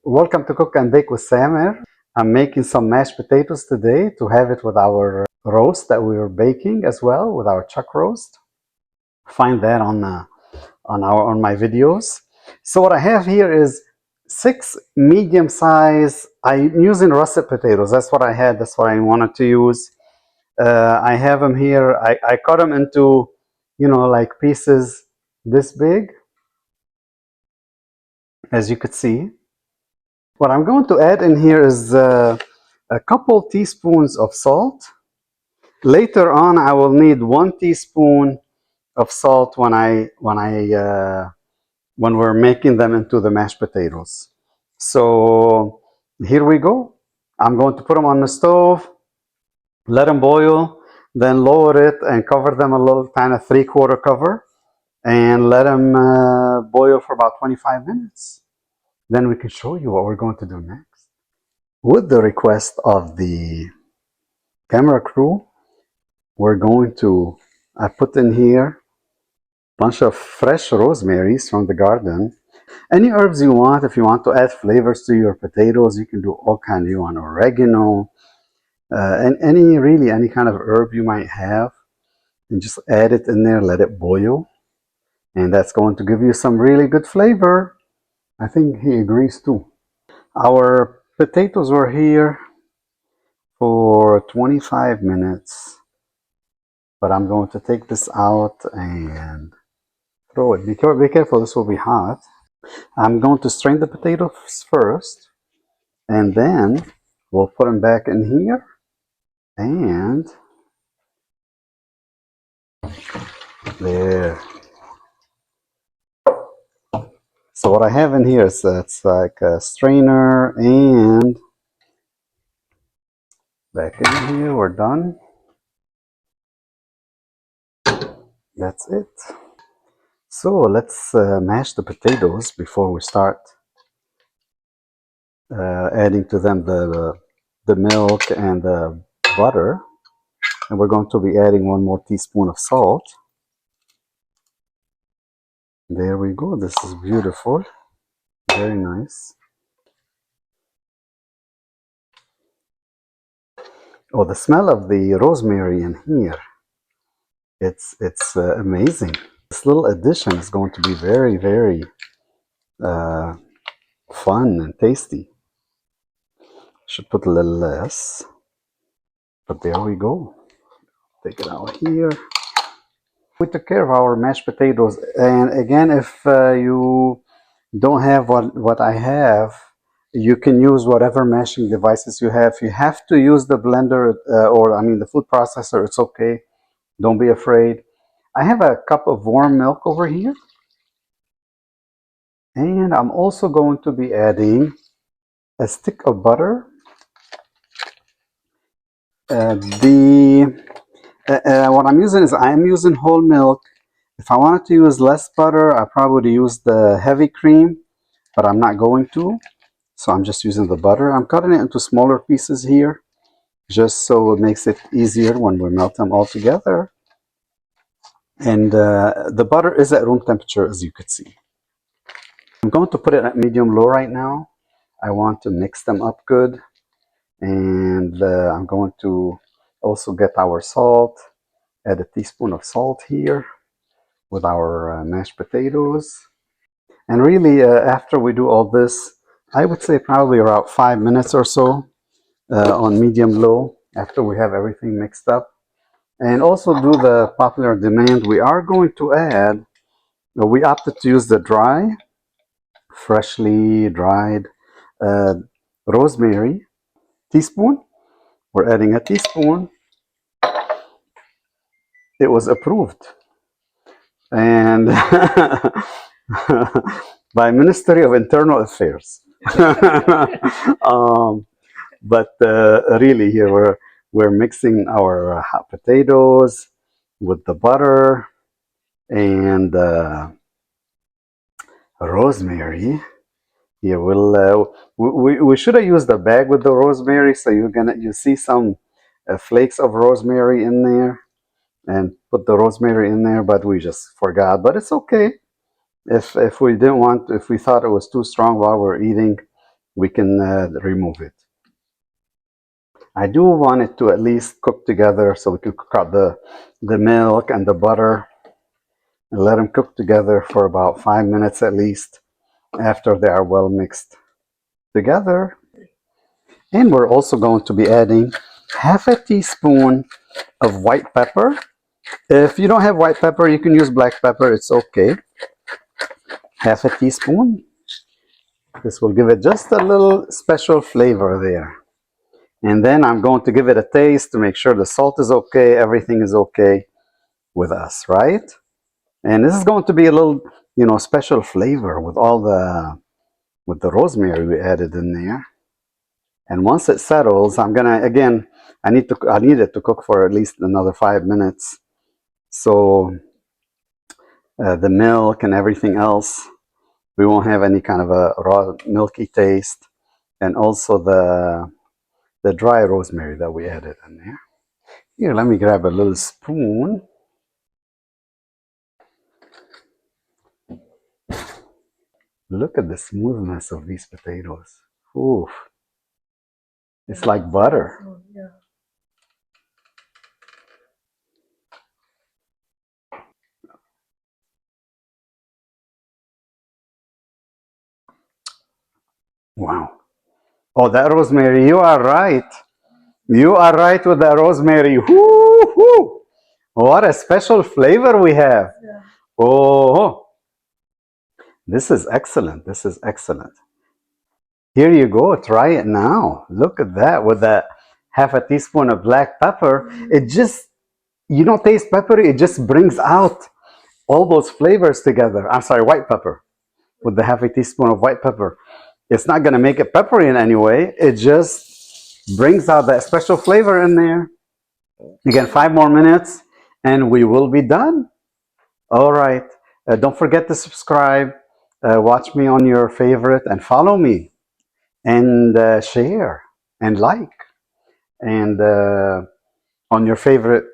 Welcome to Cook and Bake with Samer. I'm making some mashed potatoes today to have it with our roast that we were baking as well, with our chuck roast. Find that on my videos. So what I have here is 6 medium size. I'm using russet potatoes. That's what I had. That's what I wanted to use. I have them here. I cut them into, like pieces this big, as you could see. What I'm going to add in here is a couple teaspoons of salt. Later on, I will need 1 teaspoon of salt when we're making them into the mashed potatoes. So here we go. I'm going to put them on the stove, let them boil, then lower it and cover them a little kind of 3/4 cover, and let them boil for about 25 minutes. Then we can show you what we're going to do next. With the request of the camera crew, I put in here a bunch of fresh rosemaries from the garden. Any herbs you want. If you want to add flavors to your potatoes, you can do all kinds. You want oregano, and any kind of herb you might have, and just add it in there, let it boil, and that's going to give you some really good flavor. I think he agrees too. Our potatoes were here for 25 minutes. But I'm going to take this out and throw it. Be careful, this will be hot. I'm going to strain the potatoes first, and then we'll put them back in here. And there. So what I have in here is it's like a strainer, and back in here, we're done. That's it. So let's mash the potatoes before we start adding to them the milk and the butter. And we're going to be adding 1 more teaspoon of salt. There we go. This is beautiful. Very nice. Oh, the smell of the rosemary in here. It's amazing. This little addition is going to be very, very fun and tasty. Should put a little less. But there we go. Take it out here. We took care of our mashed potatoes. And again, if you don't have what I have, you can use whatever mashing devices you have. You have to use the blender the food processor. It's okay. Don't be afraid. I have a cup of warm milk over here. And I'm also going to be adding a stick of butter. What I'm using whole milk. If I wanted to use less butter, I probably would use the heavy cream, but I'm not going to. So I'm just using the butter. I'm cutting it into smaller pieces here, just so it makes it easier when we melt them all together. And the butter is at room temperature, as you could see. I'm going to put it at medium-low right now. I want to mix them up good. And I'm going to also get our salt, add a teaspoon of salt here with our mashed potatoes. And really, after we do all this, I would say probably around 5 minutes or so on medium-low after we have everything mixed up. And also do the popular demand. We are going to add, we opted to use the freshly dried rosemary. Teaspoon. We're adding a teaspoon. It was approved. And by Ministry of Internal Affairs. But really here we're mixing our hot potatoes with the butter and rosemary. Here we should have used the bag with the rosemary, so you see some flakes of rosemary in there, and put the rosemary in there, but we just forgot. But it's okay. If we thought it was too strong while we're eating, we can remove it. I do want it to at least cook together, so we can cook out the milk and the butter and let them cook together for about 5 minutes at least after they are well mixed together. And we're also going to be adding half a teaspoon of white pepper. If you don't have white pepper, you can use black pepper, it's okay. Half a teaspoon. This will give it just a little special flavor there. And then I'm going to give it a taste to make sure the salt is okay, everything is okay with us, right? And this is going to be a little, special flavor with with the rosemary we added in there. And once it settles, I'm gonna again, I need it to cook for at least another 5 minutes. So the milk and everything else, we won't have any kind of a raw milky taste, and also the dry rosemary that we added in there. Here, let me grab a little spoon. Look at the smoothness of these potatoes. Oof. It's like butter. Wow. Oh, that rosemary, you are right. You are right with the rosemary. Woo-hoo. What a special flavor we have. Yeah. Oh, this is excellent. This is excellent. Here you go. Try it now. Look at that with that half a teaspoon of black pepper. It just, you don't taste peppery. It just brings out all those flavors together. I'm sorry, white pepper with the half a teaspoon of white pepper. It's not going to make it peppery in any way. It just brings out that special flavor in there. Again, 5 more minutes and we will be done. All right. Don't forget to subscribe. Watch me on your favorite and follow me and share and like and on your favorite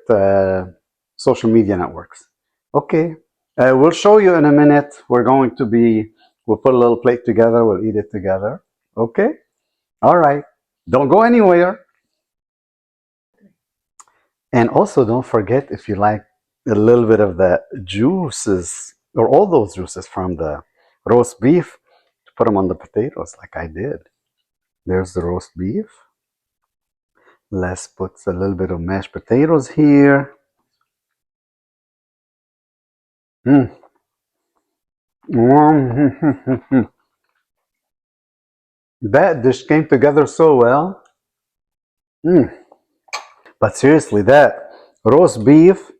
social media networks. Okay. We'll show you in a minute. We'll put a little plate together. We'll eat it together. Okay. All right. Don't go anywhere. And also don't forget, if you like a little bit of the juices or all those juices from the roast beef, to put them on the potatoes like I did. There's the roast beef. Let's put a little bit of mashed potatoes here. Mm. That dish came together so well. Mm. But seriously, that roast beef,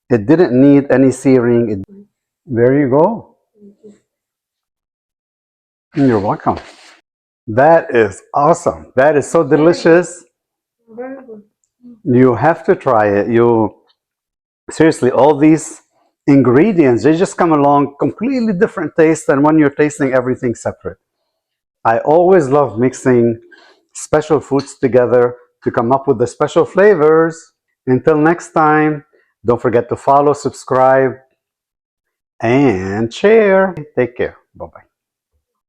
it didn't need any searing. There you go. You're welcome. That is awesome. That is so delicious. Very good. You have to try it. Seriously, all these ingredients, they just come along completely different taste than when you're tasting everything separate. I always love mixing special foods together to come up with the special flavors. Until next time, don't forget to follow, subscribe, and share. Take care. Bye-bye.